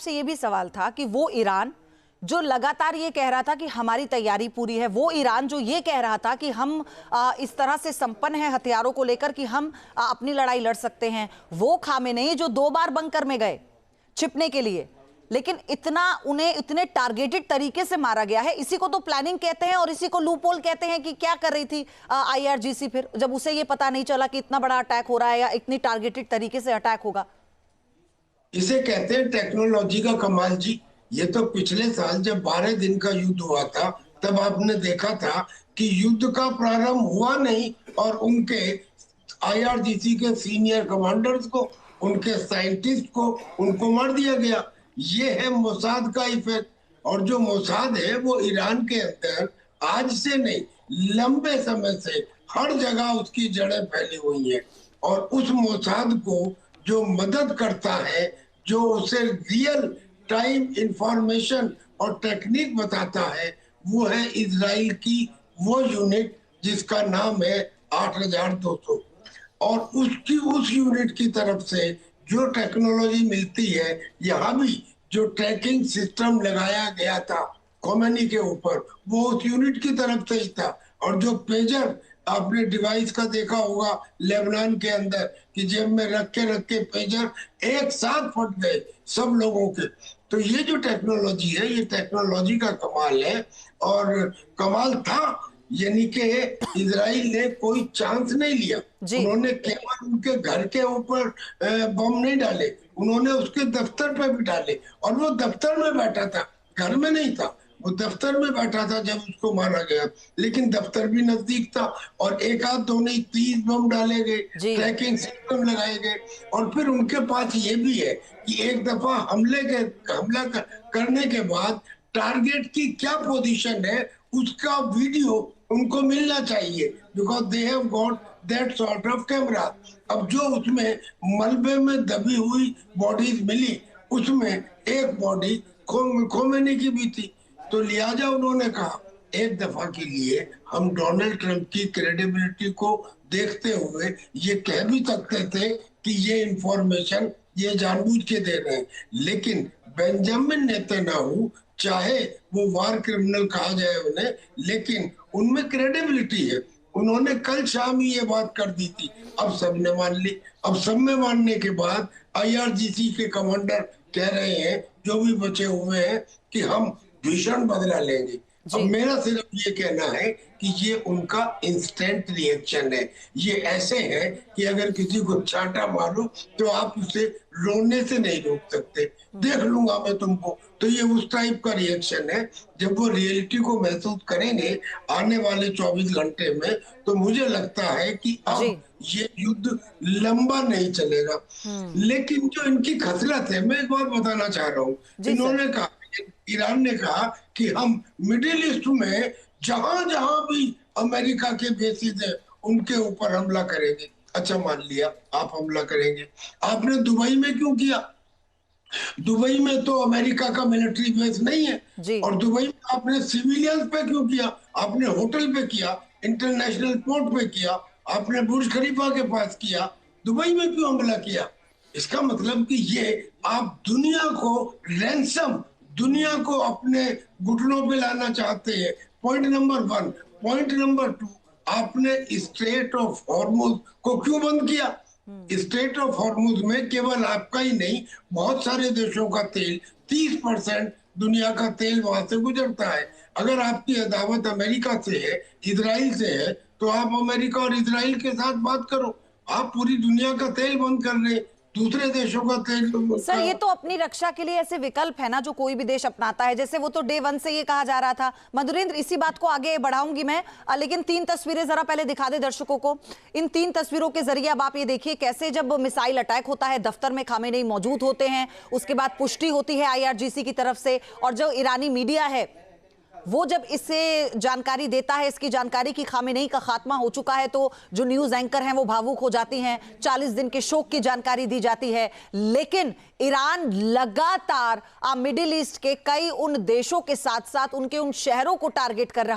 आपसे ये भी सवाल था कि वो ईरान जो लगातार ये कह रहा था कि हमारी तैयारी पूरी है, वो ईरान जो ये कह रहा था कि हम इस तरह से संपन्न हैं हथियारों को लेकर कि हम अपनी लड़ाई लड़ सकते हैं, वो खामेनेई जो 2 बार बंकर में गए छिपने के लिए, लेकिन उन्हें इतने टारगेटेड तरीके से मारा गया है। इसी को तो प्लानिंग कहते हैं और इसी को लूपहोल कहते हैं कि क्या कर रही थी IRGC फिर, जब उसे ये पता नहीं चला कि इतना बड़ा अटैक हो रहा है या इतनी टारगेटेड तरीके से अटैक होगा। इसे कहते हैं टेक्नोलॉजी का कमाल जी। ये तो पिछले साल जब 12 दिन का युद्ध हुआ था तब आपने देखा था कि युद्ध का प्रारंभ हुआ नहीं और उनके IRGC के सीनियर कमांडर्स को, उनके साइंटिस्ट को, उनको मार दिया गया। ये है मोसाद का इफेक्ट। और जो मोसाद है वो ईरान के अंदर आज से नहीं, लंबे समय से हर जगह उसकी जड़ें फैली हुई हैं। और उस मोसाद को जो मदद करता है, जो उसे रियल टाइम इंफॉर्मेशन और टेक्निक बताता है, वो है इजराइल की वो यूनिट जिसका नाम है 8200। और उस यूनिट की तरफ से जो टेक्नोलॉजी मिलती है, यहाँ भी जो ट्रैकिंग सिस्टम लगाया गया था खोमेनी के ऊपर, वो उस यूनिट की तरफ से ही था। और जो पेजर आपने डिवाइस का देखा होगा लेबनान के अंदर कि जेब में रख के पेजर एक साथ फट गए सब लोगों के। तो ये जो टेक्नोलॉजी है, ये टेक्नोलॉजी का कमाल है। और कमाल था यानी कि इजराइल ने कोई चांस नहीं लिया। उन्होंने केवल उनके घर के ऊपर बम नहीं डाले, उन्होंने उसके दफ्तर पे भी डाले। और वो दफ्तर में बैठा था, घर में नहीं था, वो दफ्तर में बैठा था जब उसको मारा गया। लेकिन दफ्तर भी नजदीक था और एक आध दो नहीं 30 बम डाले गए, ट्रैकिंग सिस्टम लगाए गए। और फिर उनके पास ये भी है कि एक दफा हमला करने के बाद टारगेट की क्या पोजीशन है उसका वीडियो उनको मिलना चाहिए, because they have got that sort of camera. अब जो उसमें मलबे में दबी हुई बॉडीज मिली, उसमें एक बॉडी खोमेनी की भी थी। तो लिहाजा उन्होंने कहा एक दफा के लिए हम डोनाल्ड ट्रंप की क्रेडिबिलिटी को देखते हुए ये कह भी सकते थे कि ये इंफॉर्मेशन ये जानबूझ के दे रहे हैं। लेकिन बेंजामिन नेतन्याहू, चाहे वो वार क्रिमिनल कहा जाए उन्हें, लेकिन उनमें क्रेडिबिलिटी है। उन्होंने कल शाम ही ये बात कर दी थी, अब सबने मान ली। अब सब में मानने के बाद IRGC के कमांडर कह रहे हैं, जो भी बचे हुए हैं, कि हम भीषण बदला लेंगे। अब मेरा सिर्फ ये कहना है कि ये उनका इंस्टेंट रिएक्शन है। ये ऐसे है कि अगर किसी को चांटा मारो तो आप उसे रोने से नहीं रोक सकते, देख लूंगा मैं तुमको। तो ये उस टाइप का रिएक्शन है। जब वो रियलिटी को महसूस करेंगे आने वाले 24 घंटे में, तो मुझे लगता है कि अब ये युद्ध लंबा नहीं चलेगा। लेकिन जो इनकी खसलत है, मैं एक बात बताना चाह रहा हूँ। इन्होंने कहा, ईरान ने कहा कि हम मिडिल ईस्ट में जहां जहां भी अमेरिका के बेसिस है उनके ऊपर हमला करेंगे। अच्छा, मान लिया आप हमला करेंगे, आपने दुबई में क्यों किया? दुबई में तो अमेरिका का मिलिट्री बेस नहीं है। और दुबई में आपने सिविलियंस पे क्यों किया? आपने होटल पे किया, इंटरनेशनल पोर्ट पे किया, आपने बुर्ज खलीफा के पास किया, दुबई में क्यों हमला किया? इसका मतलब कि ये आप दुनिया को रैंसम, दुनिया को अपने घुटनों पे लाना चाहते हैं। Point number 1। पॉइंट नंबर 2, आपने स्ट्रेट ऑफ हॉर्मुज को क्यों बंद किया? स्ट्रेट ऑफ हॉर्मुज में केवल आपका ही नहीं, बहुत सारे देशों का तेल, 30% दुनिया का तेल वहां से गुजरता है। अगर आपकी अदावत अमेरिका से है, इजराइल से है, तो आप अमेरिका और इजराइल के साथ बात करो। आप पूरी दुनिया का तेल बंद कर रहे, दूसरे देशों का तेल। सर, ये तो अपनी रक्षा के लिए ऐसे विकल्प है ना जो कोई भी देश अपनाता है, जैसे वो तो डे 1 से ये कहा जा रहा था। मधुरेंद्र, इसी बात को आगे बढ़ाऊंगी मैं, लेकिन 3 तस्वीरें जरा पहले दिखा दे दर्शकों को। इन 3 तस्वीरों के जरिए अब आप ये देखिए कैसे जब मिसाइल अटैक होता है, दफ्तर में खामेनेई मौजूद होते हैं, उसके बाद पुष्टि होती है IRGC की तरफ से, और जो ईरानी मीडिया है वो जब इससे जानकारी देता है, इसकी जानकारी की खामेनेई का खात्मा हो चुका है, तो जो न्यूज एंकर हैं वो भावुक हो जाती हैं, 40 दिन के शोक की जानकारी दी जाती है। लेकिन ईरान लगातार मिडिल ईस्ट के कई उन देशों के साथ साथ उनके उन शहरों को टारगेट कर रहा